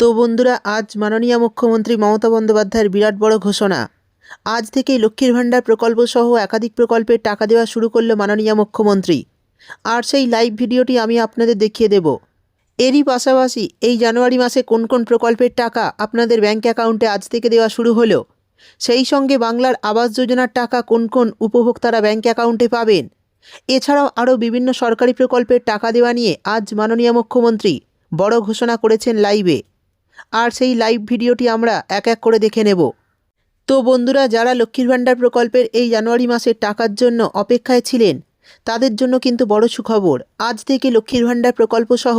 তো বন্ধুরা, আজ মাননীয় মুখ্যমন্ত্রী মমতা বন্দ্যোপাধ্যায়ের বিরাট বড় ঘোষণা। আজ থেকেই লক্ষ্মীর ভাণ্ডার প্রকল্প সহ একাধিক প্রকল্পের টাকা দেওয়া শুরু করলো মাননীয় মুখ্যমন্ত্রী। আর সেই লাইভ ভিডিওটি আমি আপনাদের দেখিয়ে দেব। এরই পাশাপাশি এই জানুয়ারি মাসে কোন কোন প্রকল্পের টাকা আপনাদের ব্যাঙ্ক অ্যাকাউন্টে আজ থেকে দেওয়া শুরু হলো, সেই সঙ্গে বাংলার আবাস যোজনার টাকা কোন কোন উপভোক্তারা ব্যাঙ্ক অ্যাকাউন্টে পাবেন, এছাড়াও আরও বিভিন্ন সরকারি প্রকল্পের টাকা দেওয়া নিয়ে আজ মাননীয় মুখ্যমন্ত্রী বড় ঘোষণা করেছেন লাইভে। আর সেই লাইভ ভিডিওটি আমরা এক এক করে দেখে নেব। তো বন্ধুরা, যারা লক্ষ্মীর ভাণ্ডার প্রকল্পের এই জানুয়ারি মাসের টাকার জন্য অপেক্ষায় ছিলেন, তাদের জন্য কিন্তু বড় সুখবর। আজ থেকে লক্ষ্মীর ভাণ্ডার প্রকল্প সহ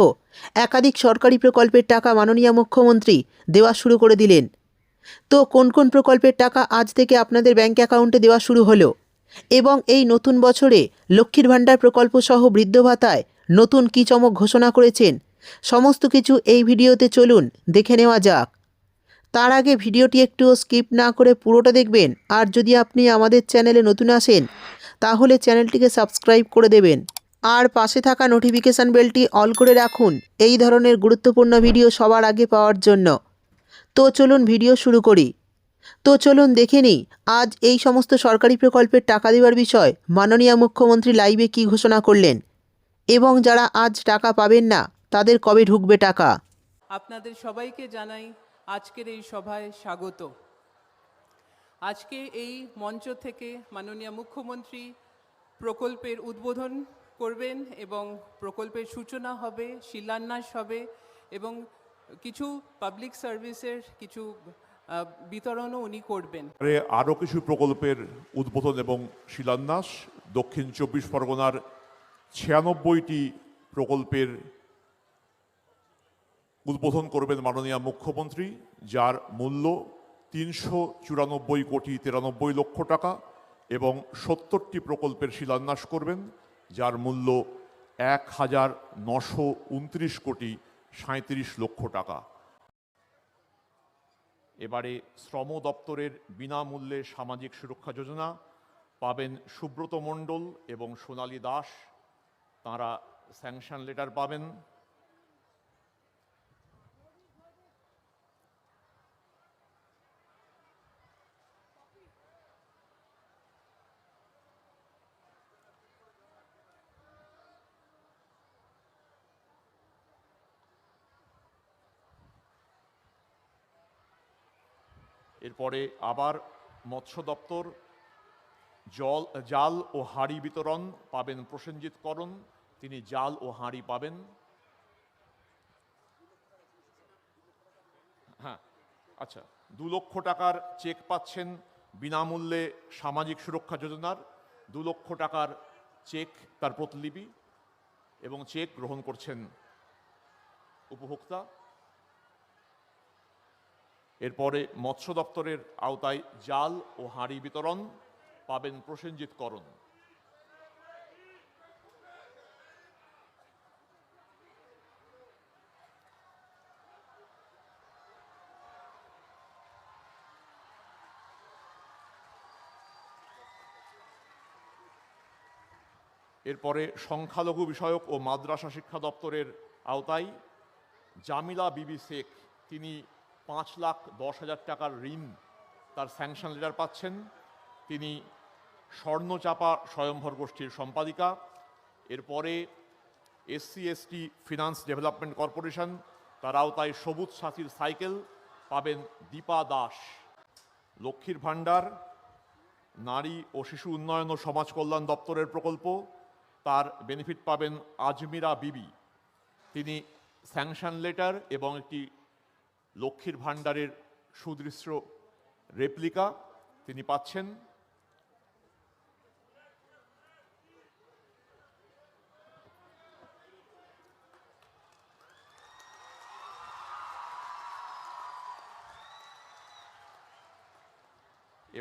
একাধিক সরকারি প্রকল্পের টাকা মাননীয় মুখ্যমন্ত্রী দেওয়া শুরু করে দিলেন। তো কোন কোন প্রকল্পের টাকা আজ থেকে আপনাদের ব্যাঙ্ক অ্যাকাউন্টে দেওয়া শুরু হলো, এবং এই নতুন বছরে লক্ষ্মীর ভাণ্ডার প্রকল্প সহ বৃদ্ধ ভাতায় নতুন কী চমক ঘোষণা করেছেন, সমস্ত কিছু এই ভিডিওতে চলুন দেখে নেওয়া যাক। তার আগে ভিডিওটি একটুও স্কিপ না করে পুরোটা দেখবেন। আর যদি আপনি আমাদের চ্যানেলে নতুন আসেন, তাহলে চ্যানেলটিকে সাবস্ক্রাইব করে দেবেন আর পাশে থাকা নোটিফিকেশান বেলটি অল করে রাখুন এই ধরনের গুরুত্বপূর্ণ ভিডিও সবার আগে পাওয়ার জন্য। তো চলুন ভিডিও শুরু করি। তো চলুন দেখে নিই আজ এই সমস্ত সরকারি প্রকল্পের টাকা দেওয়ার বিষয় মাননীয় মুখ্যমন্ত্রী লাইভে কী ঘোষণা করলেন, এবং যারা আজ টাকা পাবেন না তাদের কবে ঢুকবে টাকা। আপনাদের সবাইকে জানাই আজকের এই সভায় স্বাগত। আজকে এই মঞ্চ থেকে মাননীয় মুখ্যমন্ত্রী প্রকল্পের উদ্বোধন করবেন এবং প্রকল্পের সূচনা হবে, শিলান্যাস হবে এবং কিছু পাবলিক সার্ভিসের কিছু বিতরণও উনি করবেন। আরও কিছু প্রকল্পের উদ্বোধন এবং শিলান্যাস, দক্ষিণ 24 পরগনার 96টি প্রকল্পের উদ্বোধন করবেন মাননীয় মুখ্যমন্ত্রী, যার মূল্য 394 কোটি 93 লক্ষ টাকা, এবং 70টি প্রকল্পের শিলান্যাস করবেন যার মূল্য 1929 কোটি 37 লক্ষ টাকা। এবারে শ্রম দপ্তরের বিনামূল্যে সামাজিক সুরক্ষা যোজনা পাবেন সুব্রত মণ্ডল এবং সোনালী দাস, তাঁরা স্যাংশন লেটার পাবেন। এরপরে আবার মৎস্য দপ্তর জাল ও হাঁড়ি বিতরণ পাবেন প্রসেনজিৎ করণ, তিনি জাল ও হাঁড়ি পাবেন। হ্যাঁ, আচ্ছা, 2 লক্ষ টাকার চেক পাচ্ছেন বিনামূল্যে সামাজিক সুরক্ষা যোজনার। 2 লক্ষ টাকার চেক, তার প্রতিলিপি এবং চেক গ্রহণ করছেন উপভোক্তা। এরপরে মৎস্য দপ্তরের আওতায় জাল ও হাঁড়ি বিতরণ পাবেন প্রসেনজিৎ করণ। এরপরে সংখ্যালঘু বিষয়ক ও মাদ্রাসা শিক্ষা দপ্তরের আওতায় জামিলা বিবি শেখ, তিনি 5,10,000 টাকার ঋণ, তার স্যাংশন লেটার পাচ্ছেন। তিনি স্বর্ণচাপা স্বয়ম্ভর গোষ্ঠীর সম্পাদিকা। এরপরে SC/ST ফিনান্স ডেভেলপমেন্ট কর্পোরেশন, তার আওতায় সবুজ সাথীর সাইকেল পাবেন দীপা দাস। লক্ষ্মীর ভাণ্ডার নারী ও শিশু উন্নয়ন ও সমাজ কল্যাণ দপ্তরের প্রকল্প, তার বেনিফিট পাবেন আজমিরা বিবি, তিনি স্যাংশন লেটার এবং একটি লক্ষ্মীর ভাণ্ডারের সুদৃশ্য রেপ্লিকা তিনি পাচ্ছেন।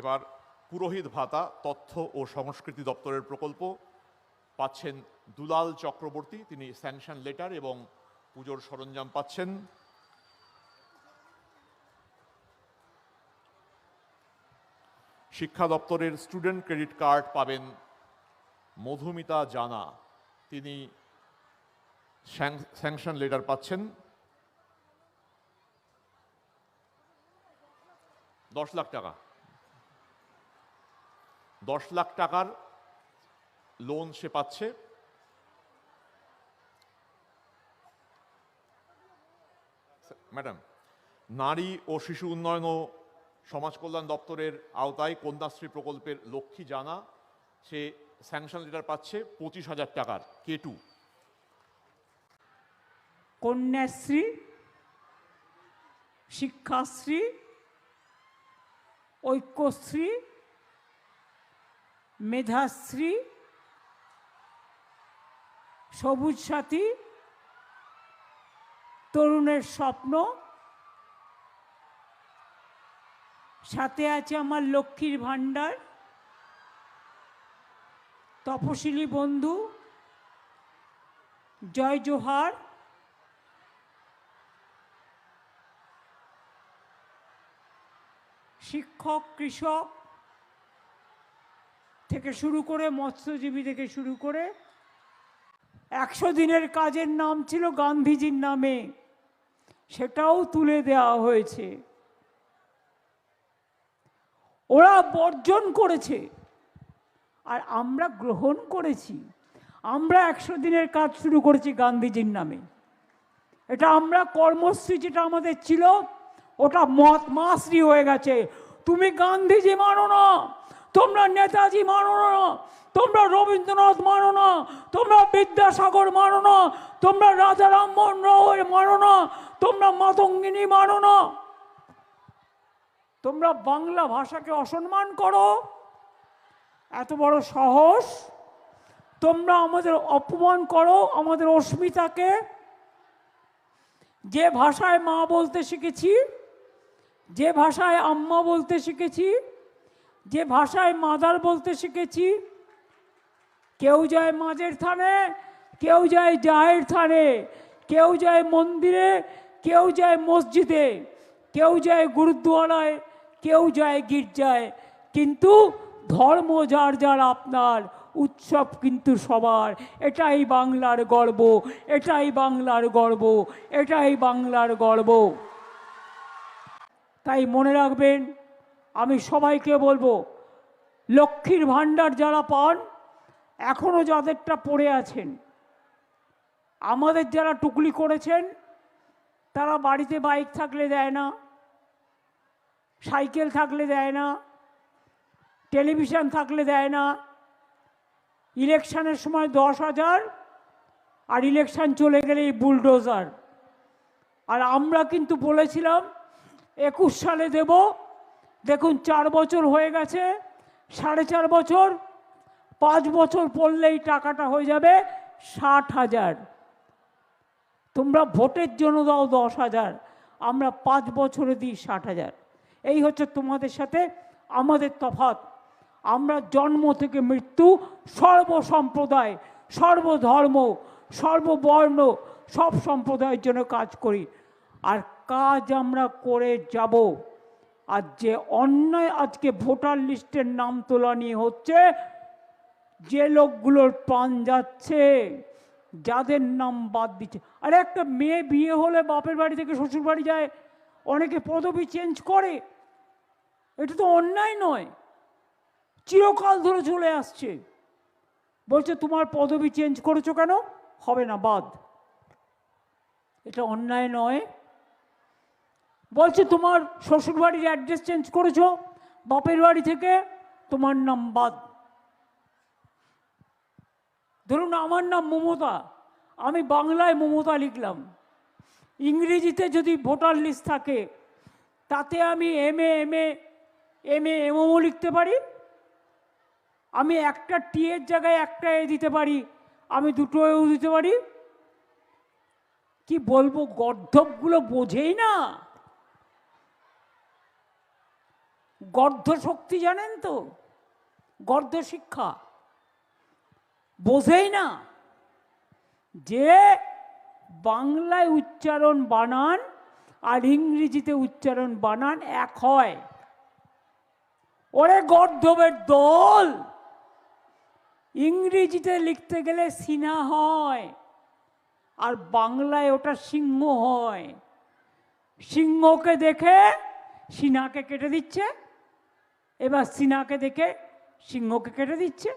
এবার পুরোহিত ভাতা তথ্য ও সংস্কৃতি দপ্তরের প্রকল্প পাচ্ছেন দুলাল চক্রবর্তী, তিনি স্যাংশন লেটার এবং পুজোর সরঞ্জাম পাচ্ছেন। শিক্ষা দপ্তরের স্টুডেন্ট ক্রেডিট কার্ড পাবেন মধুমিতা জানা, তিনি স্যাংশন লেটার পাচ্ছেন। 10 লাখ টাকা, 10 লাখ টাকার লোন সে পাচ্ছে। ম্যাডাম, নারী ও শিশু উন্নয়ন ও সমাজ কল্যাণ দপ্তরের আওতায় কন্যাশ্রী প্রকল্পের লক্ষ্মী জানা, সে স্যাংশন লেটার পাচ্ছে 25,000 টাকার K2। কন্যাশ্রী, শিক্ষাশ্রী, ঐক্যশ্রী, মেধাশ্রী, সবুজ সাথী, তরুণের স্বপ্ন, সাথে আছে আমার লক্ষ্মীর ভাণ্ডার, তপশিলি বন্ধু, জয় জোহার, শিক্ষক, কৃষক থেকে শুরু করে মৎস্যজীবী থেকে শুরু করে 100 দিনের কাজের নাম ছিল গান্ধীজির নামে, সেটাও তুলে দেওয়া হয়েছে। ওরা বর্জন করেছে আর আমরা গ্রহণ করেছি। আমরা 100 দিনের কাজ শুরু করেছি গান্ধীজির নামে। এটা আমরা কর্মশ্রী যেটা আমাদের ছিল ওটা মাশ্রী হয়ে গেছে। তুমি গান্ধীজি মানো না, তোমরা নেতাজি মানো না, তোমরা রবীন্দ্রনাথ মানো না, তোমরা বিদ্যাসাগর মানো না, তোমরা রাজা রামমোহন রায় মানো না, তোমরা মাতঙ্গিনী মানো না, তোমরা বাংলা ভাষাকে অসম্মান করো। এত বড় সাহস! তোমরা আমাদের অপমান করো, আমাদের অস্মিতাকে। যে ভাষায় মা বলতে শিখেছি, যে ভাষায় আম্মা বলতে শিখেছি, যে ভাষায় মাদার বলতে শিখেছি, কেউ যায় মাঝের থানে, কেউ যায় জাহের থানে, কেউ যায় মন্দিরে, কেউ যায় মসজিদে, কেউ যায় গুরুদ্বারায়, কেউ যায় গির্জায়, কিন্তু ধর্ম যার যার আপনার, উৎসব কিন্তু সবার। এটাই বাংলার গর্ব, এটাই বাংলার গর্ব, এটাই বাংলার গর্ব। তাই মনে রাখবেন, আমি সবাইকে বলবো, লক্ষ্মীর ভাণ্ডার যারা পান, এখনও যাদেরটা পড়ে আছেন, আমাদের যারা টুকলি করেছেন, তারা বাড়িতে বাইক থাকলে দেয় না, সাইকেল থাকলে দেয় না, টেলিভিশন থাকলে দেয় না। ইলেকশনের সময় 10,000 আর ইলেকশন চলে গেলে এই বুলডোজার। আর আমরা কিন্তু বলেছিলাম 21 সালে দেব। দেখুন 4 বছর হয়ে গেছে, 4.5 বছর, 5 বছর পড়লেই টাকাটা হয়ে যাবে 60,000। তোমরা ভোটের জন্য দাও 10,000, আমরা 5 বছরে দিই 60,000। এই হচ্ছে তোমাদের সাথে আমাদের তফাৎ। আমরা জন্ম থেকে মৃত্যু সর্বসম্প্রদায়, সর্বধর্ম, সর্ববর্ণ, সব সম্প্রদায়ের জন্য কাজ করি। আর কাজ আমরা করে যাব। আর যে অন্যায় আজকে ভোটার লিস্টের নাম তোলা নিয়ে হচ্ছে, যে লোকগুলোর প্রাণ যাচ্ছে, যাদের নাম বাদ দিচ্ছে। আরে একটা মেয়ে বিয়ে হলে বাপের বাড়ি থেকে শ্বশুর বাড়ি যায়, অনেকে পদবি চেঞ্জ করে, এটা তো অন্যায় নয়, চিরকাল ধরে চলে আসছে। বলছে তোমার পদবি চেঞ্জ করেছো কেন? হবে না, বাদ। এটা অন্যায় নয়। বলছে তোমার শ্বশুর বাড়ির অ্যাড্রেস চেঞ্জ করেছো, বাপের বাড়ি থেকে, তোমার নাম বাদ। ধরুন আমার নাম মমতা, আমি বাংলায় মমতা লিখলাম, ইংরেজিতে যদি ভোটার লিস্ট থাকে তাতে আমি এমও লিখতে পারি, আমি একটা টি এর জায়গায় একটা এ দিতে পারি, আমি দুটো এও দিতে পারি। কি বলবো, গর্ধবগুলো বোঝেই না। গর্ধ শক্তি জানেন তো, গর্ধ শিক্ষা বোঝেই না যে বাংলায় উচ্চারণ বানান আর ইংরেজিতে উচ্চারণ বানান এক হয়। ওরে গর্ধবের দল, ইংরেজিতে লিখতে গেলে সিনা হয় আর বাংলায় ওটা সিংহ হয়। সিংহকে দেখে সিনহাকে কেটে দিচ্ছে, এবার সিনহাকে দেখে সিংহকে কেটে দিচ্ছে।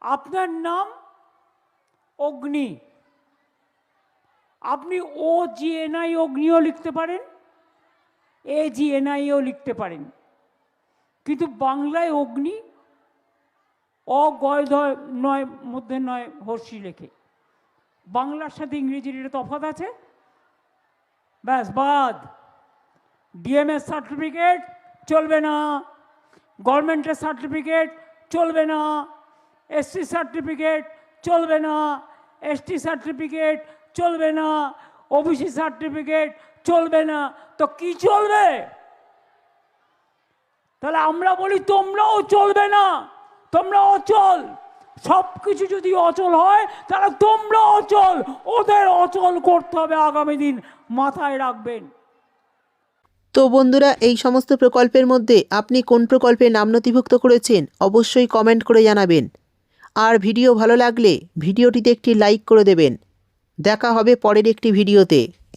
আপনার নাম অগ্নি, আপনি OGNI অগ্নিও লিখতে পারেন, AGNIও লিখতে পারেন, কিন্তু বাংলায় অগ্নি অগয় নয় মধ্যে নয় হর্ষি লেখে। বাংলার সাথে ইংরেজির এটা তফাৎ আছে, ব্যাস বাদ। ডিএমএস সার্টিফিকেট চলবে না, গভর্নমেন্টের সার্টিফিকেট চলবে না, SC সার্টিফিকেট চলবে না, ST সার্টিফিকেট চলবে না, OBC সার্টিফিকেট চলবে না, তো কি চলবে? তাহলে আমরা বলি তোমরাও চলবে না, তোমরা অচল। সব কিছু যদি অচল হয় তাহলে তোমরা অচল, ওদের অচল করতে হবে আগামী দিন, মাথায় রাখবেন। তো বন্ধুরা, এই সমস্ত প্রকল্পের মধ্যে আপনি কোন প্রকল্পে নাম নথিভুক্ত করেছেন অবশ্যই কমেন্ট করে জানাবেন। আর ভিডিও ভালো লাগলে ভিডিওটিতে একটি লাইক করে দেবেন। দেখা হবে পরের একটি ভিডিওতে।